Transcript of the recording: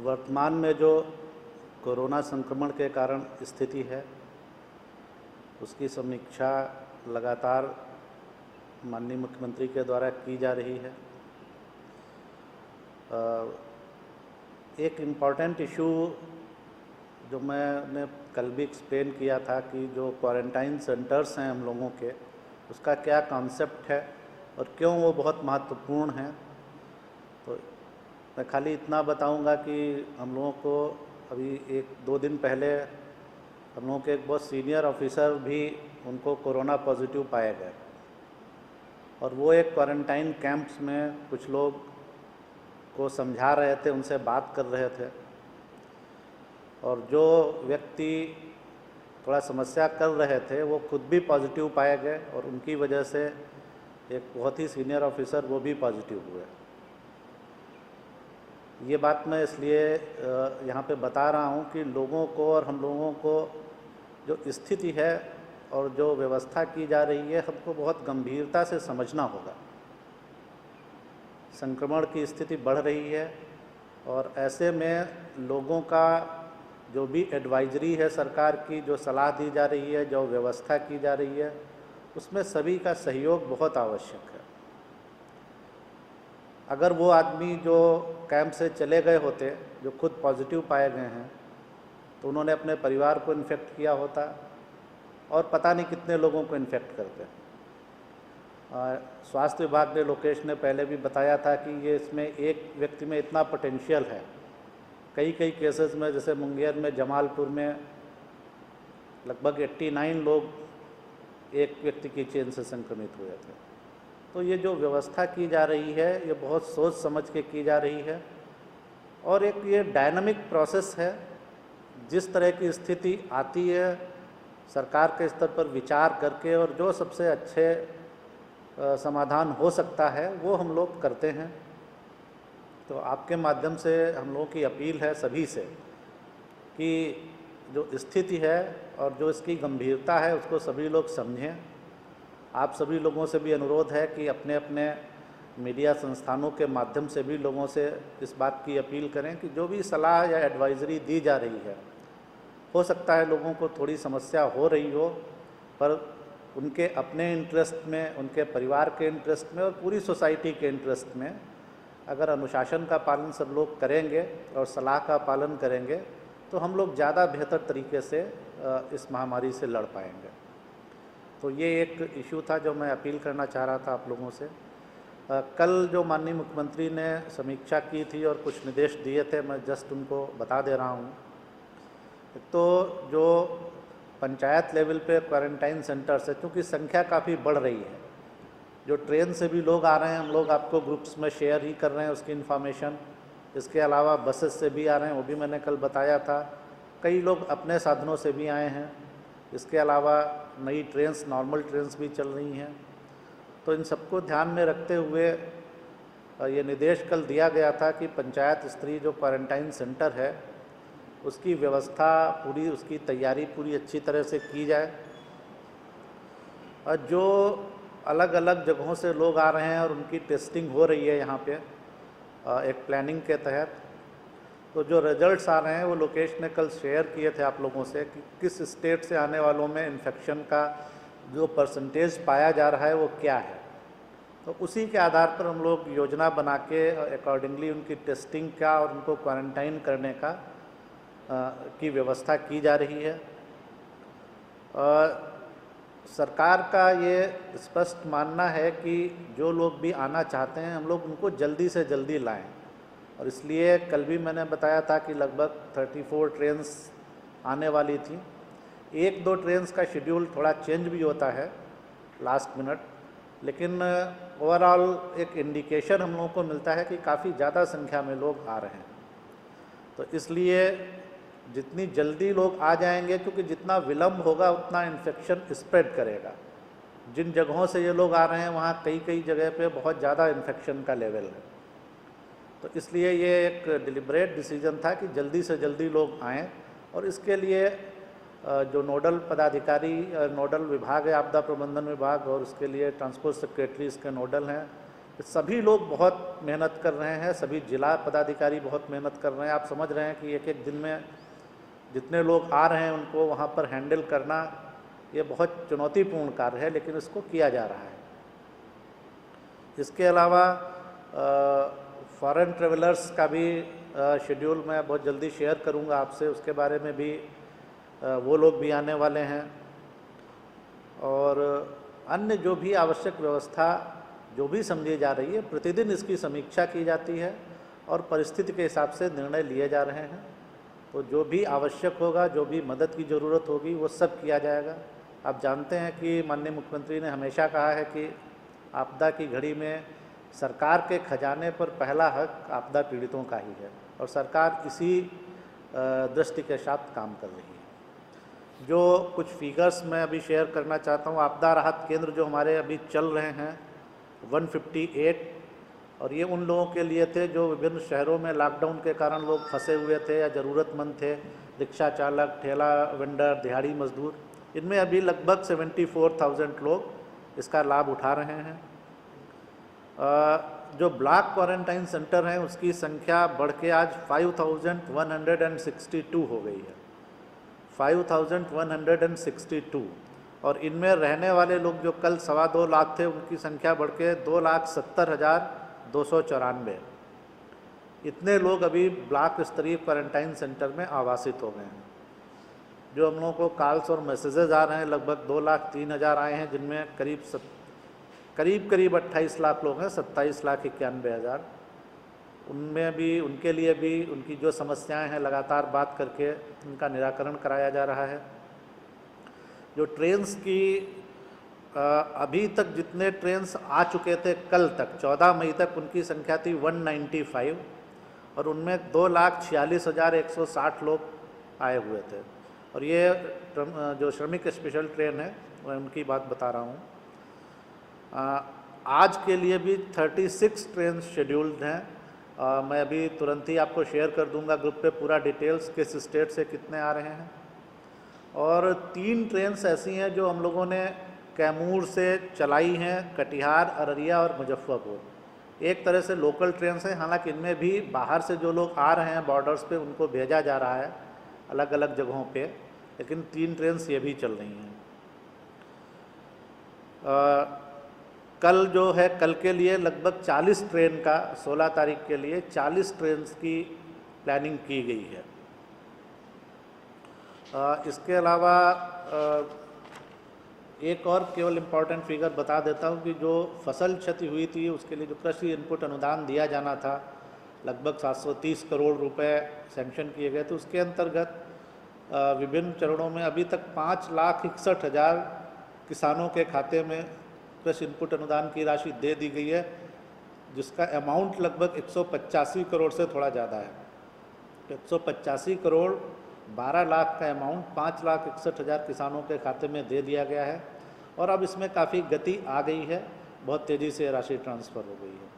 वर्तमान में जो कोरोना संक्रमण के कारण स्थिति है, उसकी समीक्षा लगातार माननीय मुख्यमंत्री के द्वारा की जा रही है। एक इम्पॉर्टेंट इशू जो मैंने कल भी एक्सप्लेन किया था कि जो क्वारंटाइन सेंटर्स हैं हम लोगों के, उसका क्या कॉन्सेप्ट है और क्यों वो बहुत महत्वपूर्ण हैं। तो मैं खाली इतना बताऊंगा कि हम लोगों को अभी 1-2 दिन पहले हम लोगों के एक बहुत सीनियर ऑफिसर भी उनको कोरोना पॉजिटिव पाए गए और वो एक क्वारंटाइन कैंप्स में कुछ लोग को समझा रहे थे, उनसे बात कर रहे थे और जो व्यक्ति थोड़ा समस्या कर रहे थे वो खुद भी पॉजिटिव पाए गए और उनकी वजह से एक बहुत ही सीनियर ऑफिसर वो भी पॉजिटिव हुए। ये बात मैं इसलिए यहाँ पे बता रहा हूँ कि लोगों को और हम लोगों को जो स्थिति है और जो व्यवस्था की जा रही है, हमको बहुत गंभीरता से समझना होगा। संक्रमण की स्थिति बढ़ रही है और ऐसे में लोगों का जो भी एडवाइजरी है सरकार की, जो सलाह दी जा रही है, जो व्यवस्था की जा रही है, उसमें सभी का सहयोग बहुत आवश्यक है। अगर वो आदमी जो कैंप से चले गए होते, जो खुद पॉजिटिव पाए गए हैं, तो उन्होंने अपने परिवार को इन्फेक्ट किया होता और पता नहीं कितने लोगों को इन्फेक्ट करते। स्वास्थ्य विभाग ने, लोकेश ने पहले भी बताया था कि ये इसमें एक व्यक्ति में इतना पोटेंशियल है। कई केसेस में, जैसे मुंगेर में, जमालपुर में लगभग 89 लोग एक व्यक्ति की चेन से संक्रमित हुए थे। तो ये जो व्यवस्था की जा रही है, ये बहुत सोच समझ के की जा रही है और एक ये डायनामिक प्रोसेस है। जिस तरह की स्थिति आती है, सरकार के स्तर पर विचार करके और जो सबसे अच्छे समाधान हो सकता है वो हम लोग करते हैं। तो आपके माध्यम से हम लोगों की अपील है सभी से कि जो स्थिति है और जो इसकी गंभीरता है उसको सभी लोग समझें। आप सभी लोगों से भी अनुरोध है कि अपने अपने मीडिया संस्थानों के माध्यम से भी लोगों से इस बात की अपील करें कि जो भी सलाह या एडवाइजरी दी जा रही है, हो सकता है लोगों को थोड़ी समस्या हो रही हो, पर उनके अपने इंटरेस्ट में, उनके परिवार के इंटरेस्ट में और पूरी सोसाइटी के इंटरेस्ट में अगर अनुशासन का पालन सब लोग करेंगे और सलाह का पालन करेंगे तो हम लोग ज़्यादा बेहतर तरीके से इस महामारी से लड़ पाएंगे। तो ये एक इशू था जो मैं अपील करना चाह रहा था आप लोगों से। कल जो माननीय मुख्यमंत्री ने समीक्षा की थी और कुछ निर्देश दिए थे, मैं जस्ट उनको बता दे रहा हूँ। तो जो पंचायत लेवल पे क्वारंटाइन सेंटर्स है, क्योंकि संख्या काफ़ी बढ़ रही है, जो ट्रेन से भी लोग आ रहे हैं, हम लोग आपको ग्रुप्स में शेयर ही कर रहे हैं उसकी इन्फॉर्मेशन। इसके अलावा बसेस से भी आ रहे हैं, वो भी मैंने कल बताया था। कई लोग अपने साधनों से भी आए हैं। इसके अलावा नई ट्रेन्स, नॉर्मल ट्रेन्स भी चल रही हैं। तो इन सबको ध्यान में रखते हुए ये निर्देश कल दिया गया था कि पंचायत स्तरीय जो क्वारंटाइन सेंटर है उसकी व्यवस्था पूरी, उसकी तैयारी पूरी अच्छी तरह से की जाए। और जो अलग अलग जगहों से लोग आ रहे हैं और उनकी टेस्टिंग हो रही है यहाँ पे एक प्लानिंग के तहत, तो जो रिजल्ट्स आ रहे हैं वो लोकेश ने कल शेयर किए थे आप लोगों से कि किस स्टेट से आने वालों में इन्फेक्शन का जो परसेंटेज पाया जा रहा है वो क्या है। तो उसी के आधार पर हम लोग योजना बना के अकॉर्डिंगली उनकी टेस्टिंग का और उनको क्वारंटाइन करने का की व्यवस्था की जा रही है। सरकार का ये स्पष्ट मानना है कि जो लोग भी आना चाहते हैं हम लोग उनको जल्दी से जल्दी लाएं और इसलिए कल भी मैंने बताया था कि लगभग 34 ट्रेन्स आने वाली थी। 1-2 ट्रेन्स का शेड्यूल थोड़ा चेंज भी होता है लास्ट मिनट, लेकिन ओवरऑल एक इंडिकेशन हम लोगों को मिलता है कि काफ़ी ज़्यादा संख्या में लोग आ रहे हैं। तो इसलिए जितनी जल्दी लोग आ जाएंगे, क्योंकि जितना विलम्ब होगा उतना इन्फेक्शन स्प्रेड करेगा। जिन जगहों से ये लोग आ रहे हैं वहाँ कई जगह पे बहुत ज़्यादा इन्फेक्शन का लेवल है। तो इसलिए ये एक डिलिब्रेट डिसीजन था कि जल्दी से जल्दी लोग आएँ और इसके लिए जो नोडल पदाधिकारी, नोडल विभाग है आपदा प्रबंधन विभाग, और उसके लिए ट्रांसपोर्ट सेक्रेटरी इसके नोडल हैं, सभी लोग बहुत मेहनत कर रहे हैं, सभी जिला पदाधिकारी बहुत मेहनत कर रहे हैं। आप समझ रहे हैं कि एक एक दिन में जितने लोग आ रहे हैं उनको वहाँ पर हैंडल करना ये बहुत चुनौतीपूर्ण कार्य है, लेकिन इसको किया जा रहा है। इसके अलावा फॉरेन ट्रेवलर्स का भी शेड्यूल मैं बहुत जल्दी शेयर करूंगा आपसे, उसके बारे में भी वो लोग भी आने वाले हैं। और अन्य जो भी आवश्यक व्यवस्था जो भी समझी जा रही है, प्रतिदिन इसकी समीक्षा की जाती है और परिस्थिति के हिसाब से निर्णय लिए जा रहे हैं। तो जो भी आवश्यक होगा, जो भी मदद की ज़रूरत होगी, वो सब किया जाएगा। आप जानते हैं कि माननीय मुख्यमंत्री ने हमेशा कहा है कि आपदा की घड़ी में सरकार के खजाने पर पहला हक आपदा पीड़ितों का ही है, और सरकार इसी दृष्टि के साथ काम कर रही है। जो कुछ फिगर्स मैं अभी शेयर करना चाहता हूँ, आपदा राहत केंद्र जो हमारे अभी चल रहे हैं 158, और ये उन लोगों के लिए थे जो विभिन्न शहरों में लॉकडाउन के कारण लोग फंसे हुए थे या ज़रूरतमंद थे, रिक्शा चालक, ठेला वेंडर, दिहाड़ी मजदूर। इनमें अभी लगभग 74,000 लोग इसका लाभ उठा रहे हैं। जो ब्लॉक क्वारंटाइन सेंटर हैं उसकी संख्या बढ़ के आज 5,162 हो गई है, 5,162। और इनमें रहने वाले लोग जो कल 2.25 लाख थे, उनकी संख्या बढ़ के 2,70,294। इतने लोग अभी ब्लॉक स्तरीय क्वारंटाइन सेंटर में आवासित हो गए हैं। जो हम लोगों को कॉल्स और मैसेजेस आ रहे हैं, लगभग 2,03,000 आए हैं, जिनमें करीब 28 लाख लोग हैं, 27,91,000। उनमें भी, उनके लिए भी उनकी जो समस्याएं हैं लगातार बात करके उनका निराकरण कराया जा रहा है। जो ट्रेन्स की अभी तक जितने ट्रेन्स आ चुके थे कल तक 14 मई तक, उनकी संख्या थी 195, और उनमें 2,46,160 लोग आए हुए थे। और ये जो श्रमिक स्पेशल ट्रेन है मैं उनकी बात बता रहा हूँ। आज के लिए भी 36 ट्रेन शेड्यूल्ड हैं। मैं अभी तुरंत ही आपको शेयर कर दूंगा ग्रुप पे पूरा डिटेल्स, किस स्टेट से कितने आ रहे हैं। और 3 ट्रेन्स ऐसी हैं जो हम लोगों ने कैमूर से चलाई हैं, कटिहार, अररिया और मुजफ्फरपुर। एक तरह से लोकल ट्रेन्स हैं, हालांकि इनमें भी बाहर से जो लोग आ रहे हैं बॉर्डर्स पे उनको भेजा जा रहा है अलग अलग जगहों पे, लेकिन 3 ट्रेन्स ये भी चल रही हैं। कल जो है, कल के लिए लगभग 40 ट्रेन का, 16 तारीख के लिए 40 ट्रेन की प्लानिंग की गई है। इसके अलावा एक और केवल इम्पॉर्टेंट फिगर बता देता हूँ कि जो फसल क्षति हुई थी उसके लिए जो कृषि इनपुट अनुदान दिया जाना था, लगभग 730 करोड़ रुपए सैंक्शन किए गए थे। उसके अंतर्गत विभिन्न चरणों में अभी तक 5,61,000 किसानों के खाते में कृषि इनपुट अनुदान की राशि दे दी गई है, जिसका अमाउंट लगभग 185 करोड़ से थोड़ा ज़्यादा है। 185 करोड़ 12 लाख का अमाउंट 5,61,000 किसानों के खाते में दे दिया गया है, और अब इसमें काफ़ी गति आ गई है, बहुत तेज़ी से राशि ट्रांसफ़र हो गई है।